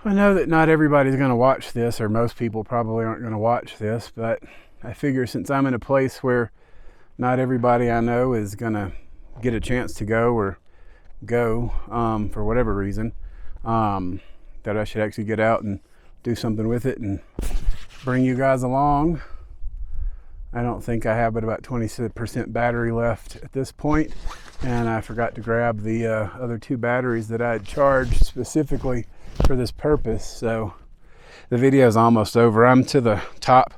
I know that not everybody's going to watch this, or most people probably aren't going to watch this, but I figure since I'm in a place where not everybody I know is going to get a chance to go or go for whatever reason, that I should actually get out and do something with it and bring you guys along. I don't think I have but about 20% battery left at this point, and I forgot to grab the other 2 batteries that I had charged specifically for this purpose. So the video is almost over. I'm to the top.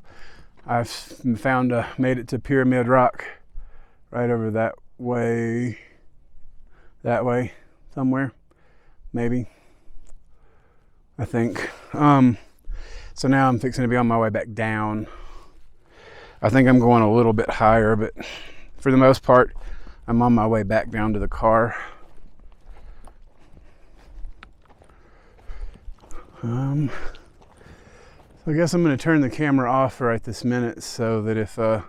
I've made it to Pyramid Rock, right over that way somewhere, maybe, I think. So now I'm fixing to be on my way back down. I think I'm going a little bit higher, but for the most part, I'm on my way back down to the car. So I guess I'm going to turn the camera off right this minute so that if I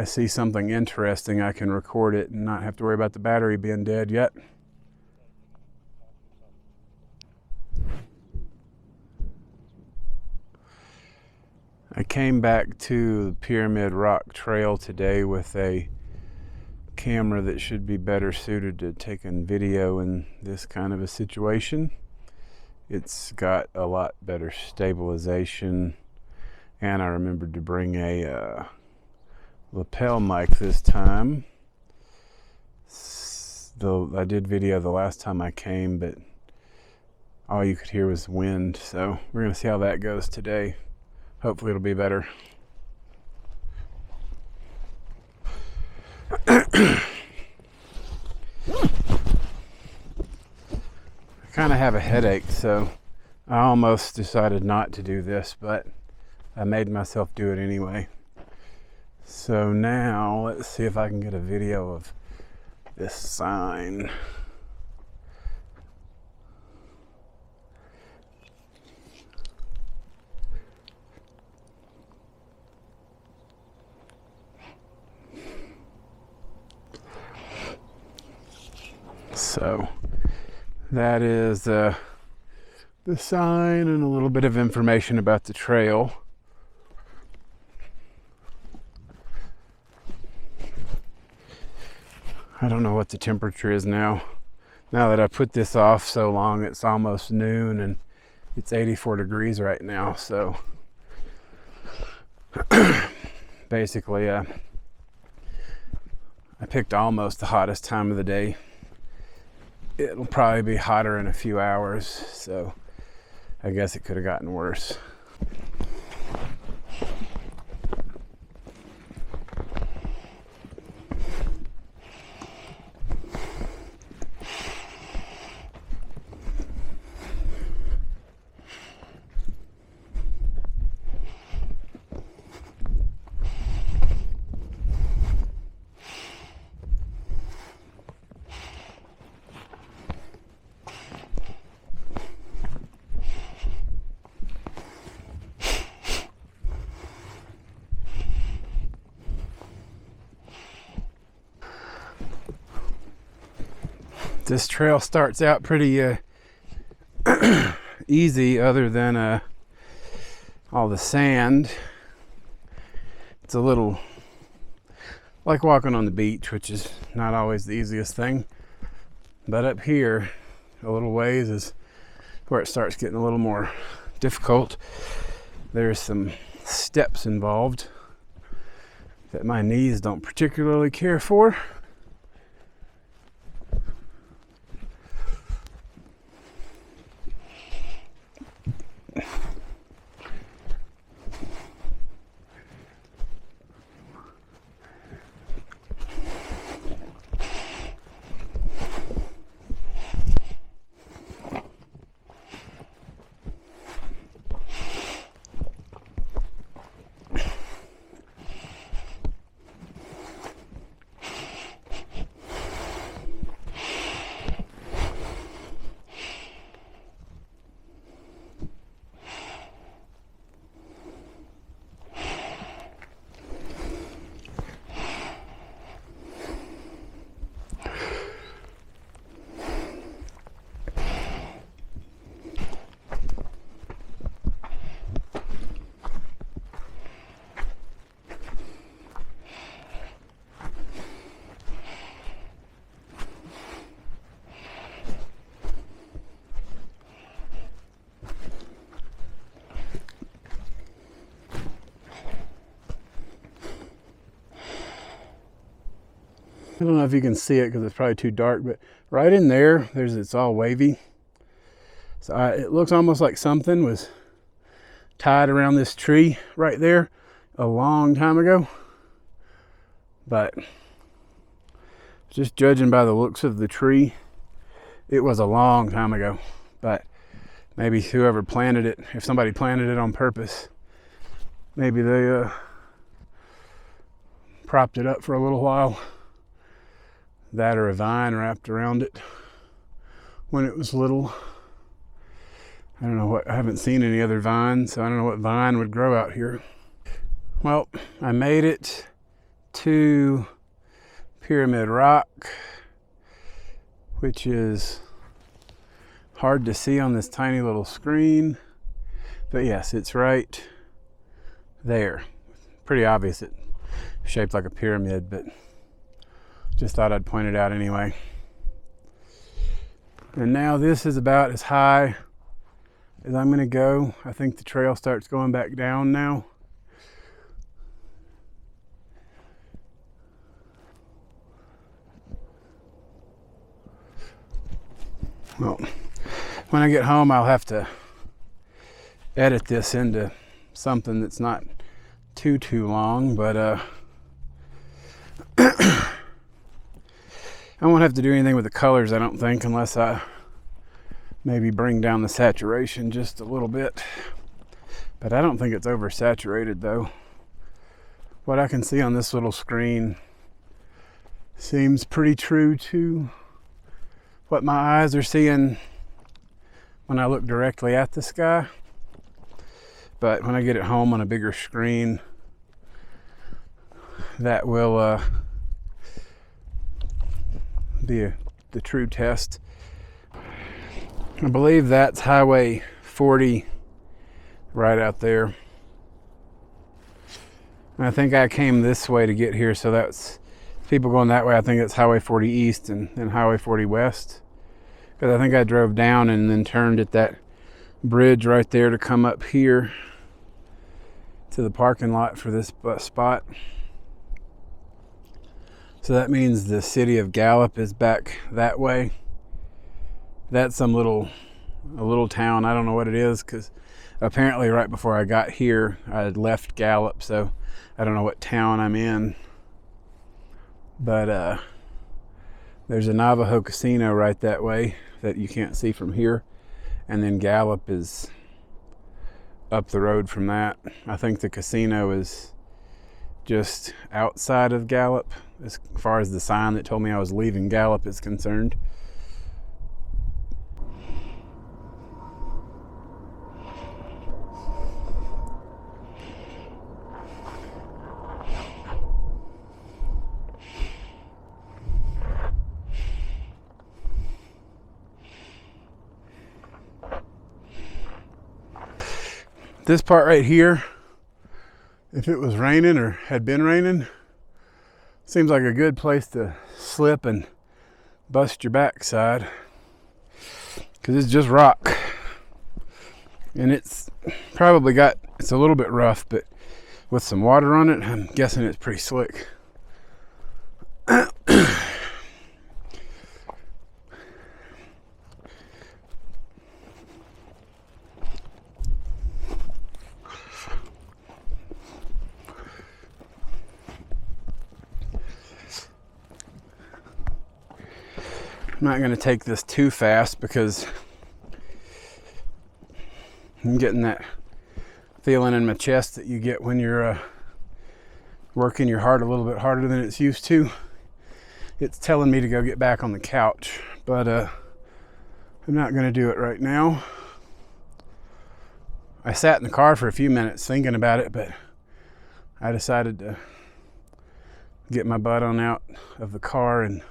see something interesting, I can record it and not have to worry about the battery being dead yet. I came back to the Pyramid Rock Trail today with a camera that should be better suited to taking video in this kind of a situation. It's got a lot better stabilization, and I remembered to bring a lapel mic this time. Though I did video the last time I came, but all you could hear was wind, so we're going to see how that goes today. Hopefully it'll be better. I kind of have a headache, so I almost decided not to do this, but I made myself do it anyway. So now let's see if I can get a video of this sign. So that is the sign and a little bit of information about the trail. I don't know what the temperature is now. Now that I put this off so long, it's almost noon and it's 84 degrees right now. So basically, I picked almost the hottest time of the day. It'll probably be hotter in a few hours, so I guess it could have gotten worse. This trail starts out pretty easy, other than all the sand. It's a little like walking on the beach, which is not always the easiest thing. But up here, a little ways is where it starts getting a little more difficult. There's some steps involved that my knees don't particularly care for. I don't know if you can see it because it's probably too dark, but right in there, it's all wavy. So it looks almost like something was tied around this tree right there a long time ago. But just judging by the looks of the tree, it was a long time ago. But maybe whoever planted it, if somebody planted it on purpose, maybe they propped it up for a little while. That or a vine wrapped around it when it was little. I don't know what, I haven't seen any other vines, so I don't know what vine would grow out here. Well, I made it to Pyramid Rock, which is hard to see on this tiny little screen. But yes, it's right there. Pretty obvious, it's shaped like a pyramid, but just thought I'd point it out anyway. And now this is about as high as I'm gonna go. I think the trail starts going back down now. Well, when I get home, I'll have to edit this into something that's not too long, but I won't have to do anything with the colors, I don't think, unless I maybe bring down the saturation just a little bit. But I don't think it's oversaturated though. What I can see on this little screen seems pretty true to what my eyes are seeing when I look directly at the sky. But when I get it home on a bigger screen, that will be the true test. I believe that's Highway 40 right out there. And I think I came this way to get here, so that's people going that way. I think it's Highway 40 East and Highway 40 West. Because I think I drove down and then turned at that bridge right there to come up here to the parking lot for this spot. So that means the city of Gallup is back that way. That's a little town. I don't know what it is, because apparently right before I got here, I had left Gallup, so I don't know what town I'm in. But there's a Navajo casino right that way that you can't see from here. And then Gallup is up the road from that. I think the casino is just outside of Gallup, as far as the sign that told me I was leaving Gallup is concerned. This part right here, if it was raining or had been raining, seems like a good place to slip and bust your backside, because it's just rock. And it's probably it's a little bit rough, but with some water on it, I'm guessing it's pretty slick. I'm not going to take this too fast because I'm getting that feeling in my chest that you get when you're working your heart a little bit harder than it's used to. It's telling me to go get back on the couch, but I'm not going to do it right now. I sat in the car for a few minutes thinking about it, but I decided to get my butt on out of the car and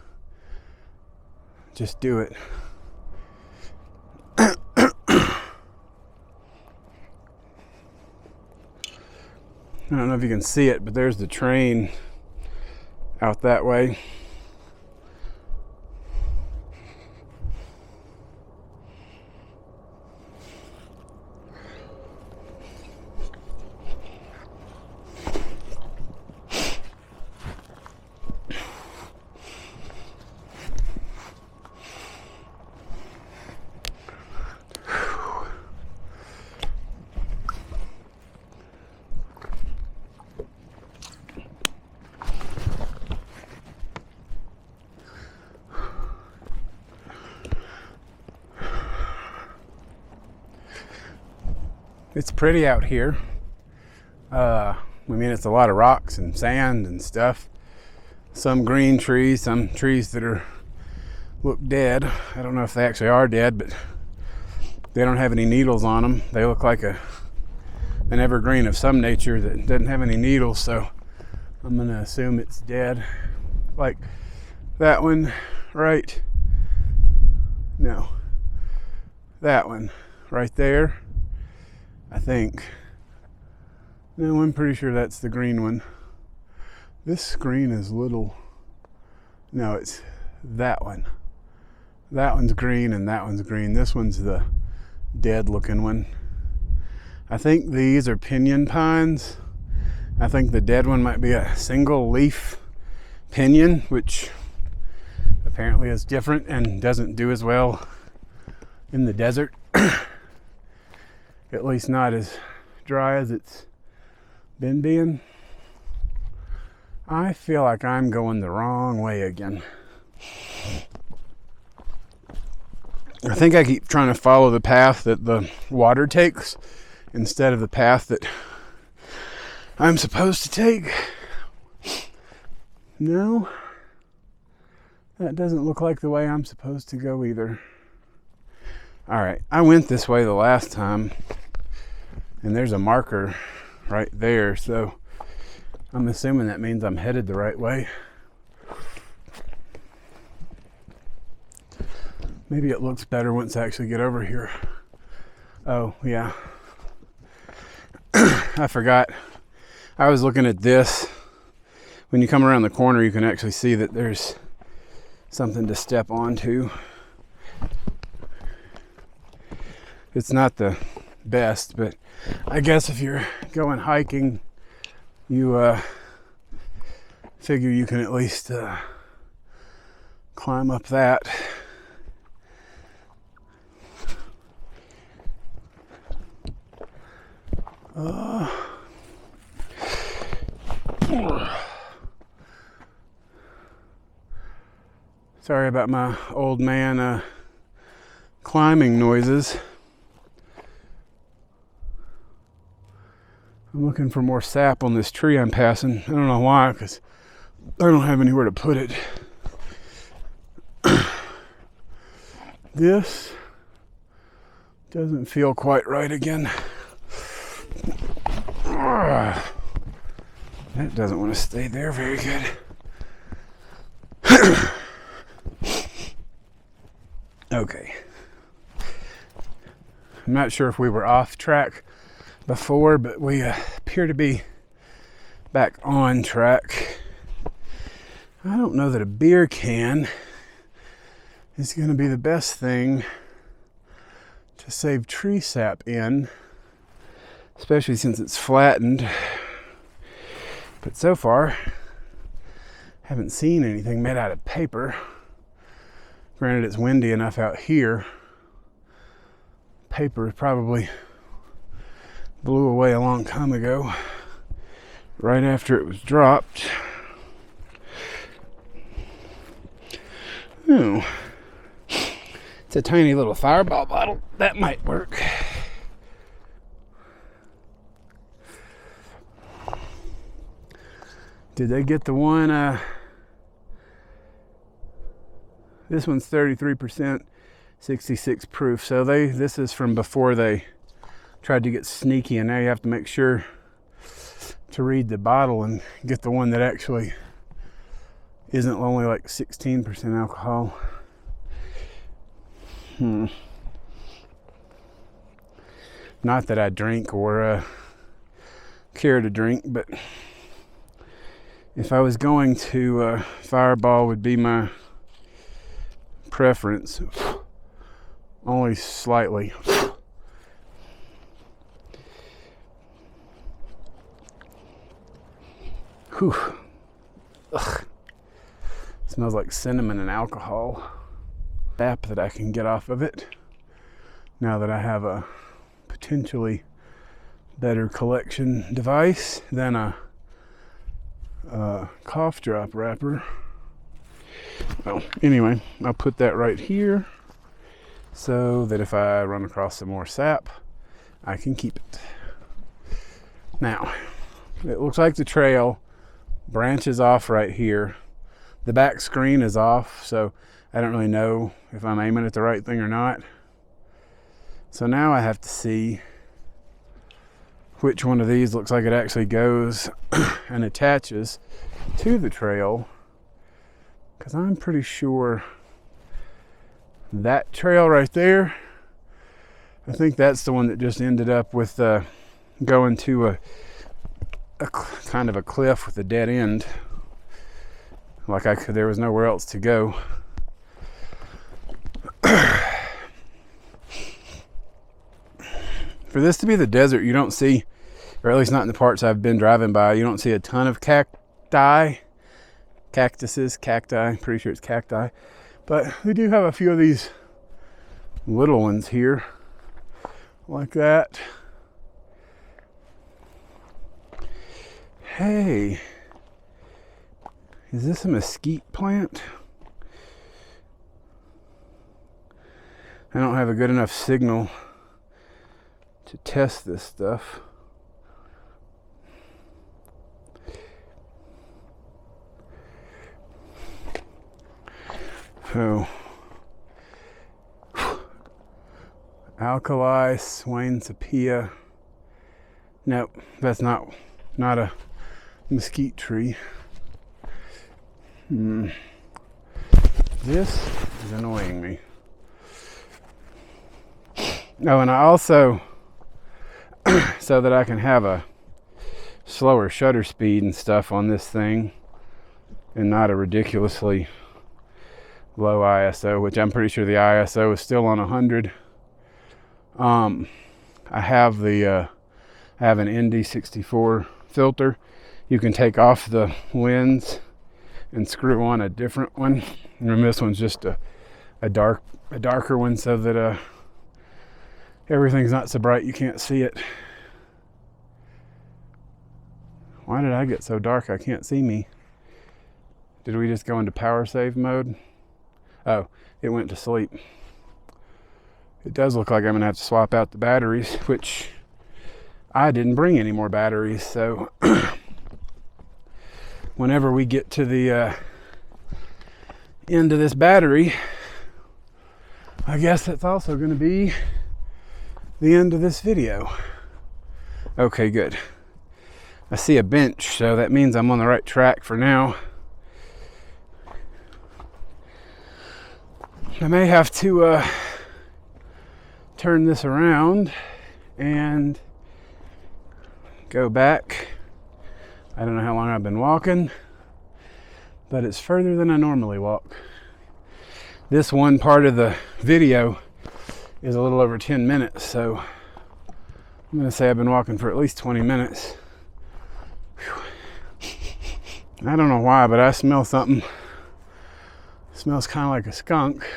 just do it. I don't know if you can see it, but there's the train out that way. It's pretty out here. I mean, it's a lot of rocks and sand and stuff. Some green trees, some trees that look dead. I don't know if they actually are dead, but they don't have any needles on them. They look like an evergreen of some nature that doesn't have any needles, so I'm gonna assume it's dead. Like that one, right? No. That one right there, I think. No, I'm pretty sure that's the green one. This green is little. No, it's that one. That one's green and that one's green. This one's the dead looking one. I think these are pinyon pines. I think the dead one might be a single leaf pinyon, which apparently is different and doesn't do as well in the desert. At least not as dry as it's been being. I feel like I'm going the wrong way again. I think I keep trying to follow the path that the water takes instead of the path that I'm supposed to take. No, that doesn't look like the way I'm supposed to go either. All right, I went this way the last time, and there's a marker right there, so I'm assuming that means I'm headed the right way. Maybe it looks better once I actually get over here. Oh, yeah. I forgot. I was looking at this. When you come around the corner, you can actually see that there's something to step onto. It's not the best, but I guess if you're going hiking, you figure you can at least climb up that. Sorry about my old man climbing noises. I'm looking for more sap on this tree I'm passing. I don't know why, because I don't have anywhere to put it. This doesn't feel quite right again. That doesn't want to stay there very good. Okay. I'm not sure if we were off track before, but we appear to be back on track. I don't know that a beer can is going to be the best thing to save tree sap in, especially since it's flattened. But so far, haven't seen anything made out of paper. Granted, it's windy enough out here. Paper probably blew away a long time ago, right after it was dropped. Oh, it's a tiny little Fireball bottle. That might work. Did they get the one? This one's 33%, 66 proof. So this is from before they tried to get sneaky, and now you have to make sure to read the bottle and get the one that actually isn't only like 16% alcohol. Not that I drink or care to drink, but if I was going to, Fireball would be my preference. Only slightly. Whew. Ugh. Smells like cinnamon and alcohol. Sap that I can get off of it now that I have a potentially better collection device than a cough drop wrapper. Well, anyway, I'll put that right here so that if I run across some more sap, I can keep it. Now, it looks like the trail branches off right here. The back screen is off, so I don't really know if I'm aiming at the right thing or not. So now I have to see which one of these looks like it actually goes and attaches to the trail, because I'm pretty sure that trail right there, I think that's the one that just ended up with going to a kind of a cliff with a dead end. Like there was nowhere else to go. For this to be the desert, you don't see, or at least not in the parts I've been driving by, you don't see a ton of cacti, cactuses, cacti, pretty sure it's cacti. But we do have a few of these little ones here, like that. Hey, is this a mesquite plant? I don't have a good enough signal to test this stuff. So, alkali, Swain sepia. Nope, that's not a mesquite tree. This is annoying me. Oh, and I also, so that I can have a slower shutter speed and stuff on this thing and not a ridiculously low ISO, which I'm pretty sure the ISO is still on 100. I have an ND64 filter. You can take off the lens and screw on a different one. And this one's just a darker one, so that everything's not so bright you can't see it. Why did I get so dark I can't see me? Did we just go into power save mode? Oh, it went to sleep. It does look like I'm gonna have to swap out the batteries, which I didn't bring any more batteries, so whenever we get to the end of this battery, I guess that's also going to be the end of this video. Okay, good. I see a bench, so that means I'm on the right track for now. I may have to turn this around and go back. I don't know how long I've been walking, but it's further than I normally walk. This one part of the video is a little over 10 minutes, so I'm going to say I've been walking for at least 20 minutes. Whew. I don't know why, but I smell something. It smells kind of like a skunk.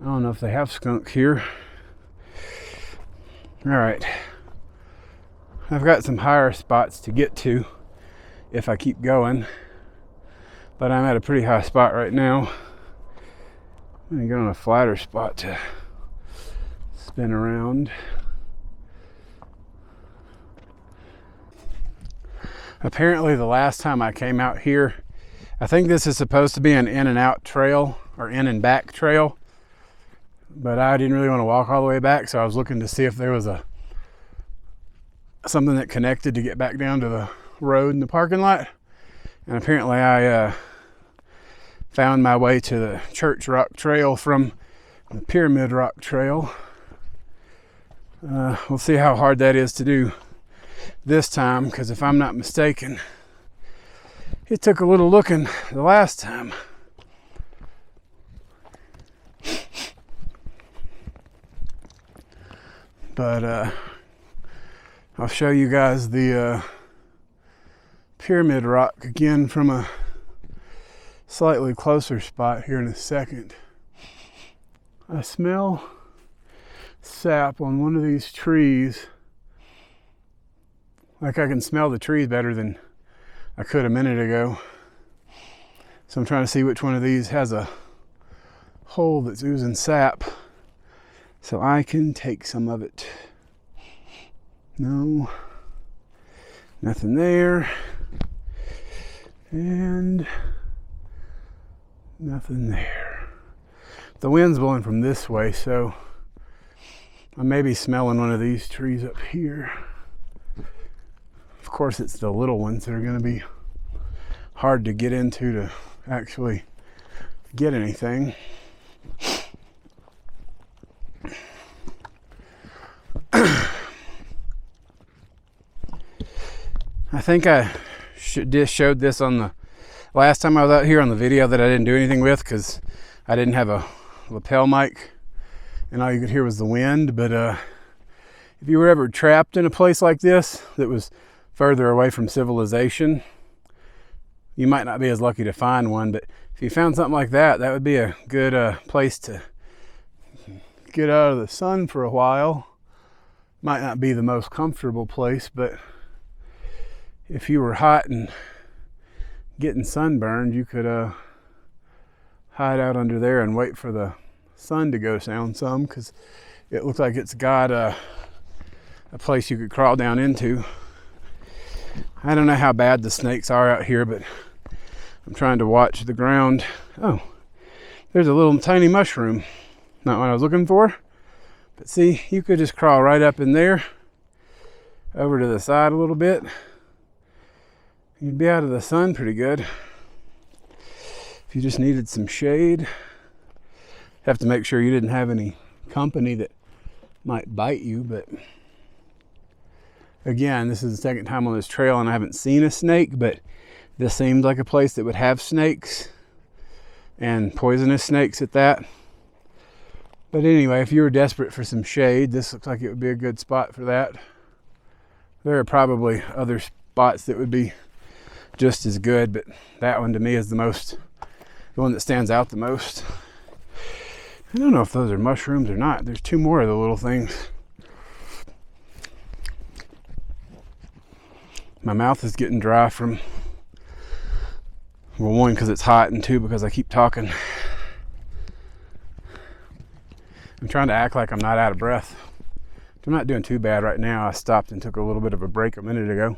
I don't know if they have skunk here. All right. I've got some higher spots to get to if I keep going, but I'm at a pretty high spot right now. I'm going to get on a flatter spot to spin around. Apparently the last time I came out here, I think this is supposed to be an in and out trail or in and back trail, but I didn't really want to walk all the way back, so I was looking to see if there was something that connected to get back down to the road in the parking lot. And apparently I found my way to the Church Rock Trail from the Pyramid Rock Trail. We'll see how hard that is to do this time, because if I'm not mistaken, it took a little looking the last time. But I'll show you guys the Pyramid Rock again from a slightly closer spot here in a second. I smell sap on one of these trees. Like I can smell the trees better than I could a minute ago. So I'm trying to see which one of these has a hole that's oozing sap so I can take some of it. No, nothing there, and nothing there. The wind's blowing from this way, so I may be smelling one of these trees up here. Of course, it's the little ones that are going to be hard to get into to actually get anything. I think I just showed this on the last time I was out here on the video that I didn't do anything with because I didn't have a lapel mic and all you could hear was the wind. But if you were ever trapped in a place like this that was further away from civilization, you might not be as lucky to find one. But if you found something like that, that would be a good place to get out of the sun for a while. Might not be the most comfortable place, but if you were hot and getting sunburned, you could hide out under there and wait for the sun to go down some, because it looks like it's got a place you could crawl down into. I don't know how bad the snakes are out here, but I'm trying to watch the ground. Oh, there's a little tiny mushroom. Not what I was looking for, but see, you could just crawl right up in there, over to the side a little bit. You'd be out of the sun pretty good. If you just needed some shade, have to make sure you didn't have any company that might bite you. But again, this is the second time on this trail and I haven't seen a snake, but this seems like a place that would have snakes, and poisonous snakes at that. But anyway, if you were desperate for some shade, this looks like it would be a good spot for that. There are probably other spots that would be just as good, but that one to me is the one that stands out the most. I don't know if those are mushrooms or not. There's two more of the little things. My mouth is getting dry from, well, one, because it's hot, and two, because I keep talking. I'm trying to act like I'm not out of breath. I'm not doing too bad right now. I stopped and took a little bit of a break a minute ago.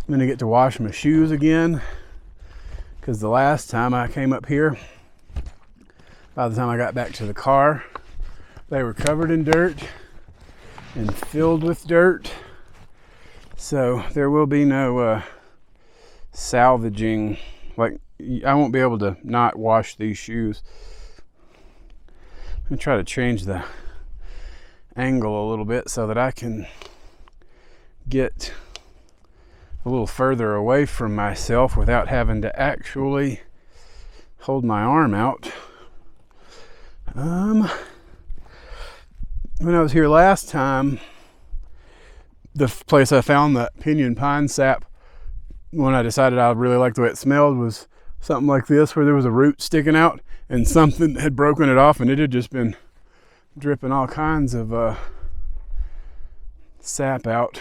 I'm gonna get to wash my shoes again, because the last time I came up here, by the time I got back to the car, they were covered in dirt and filled with dirt. So there will be no salvaging. Like, I won't be able to not wash these shoes. I'm gonna try to change the angle a little bit so that I can get a little further away from myself without having to actually hold my arm out. When I was here last time, the place I found the pinyon pine sap, when I decided I really liked the way it smelled, was something like this, where there was a root sticking out and something had broken it off, and it had just been dripping all kinds of sap out.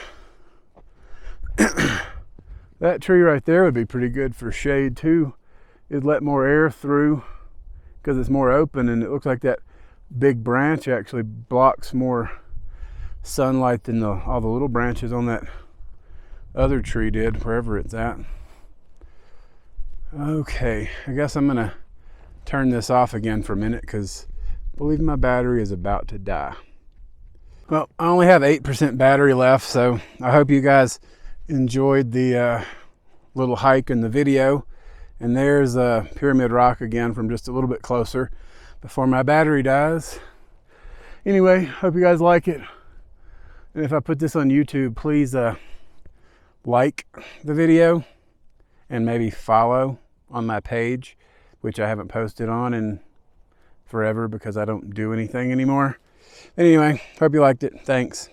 That tree right there would be pretty good for shade too. It'd let more air through because it's more open, and it looks like that big branch actually blocks more sunlight than all the little branches on that other tree did, wherever it's at. Okay, I guess I'm gonna turn this off again for a minute, because I believe my battery is about to die. Well, I only have 8% battery left, so I hope you guys enjoyed the little hike in the video. And there's Pyramid Rock again from just a little bit closer before my battery dies. Anyway, hope you guys like it. And if I put this on YouTube, please like the video and maybe follow on my page, which I haven't posted on in forever because I don't do anything anymore. Anyway, hope you liked it. Thanks.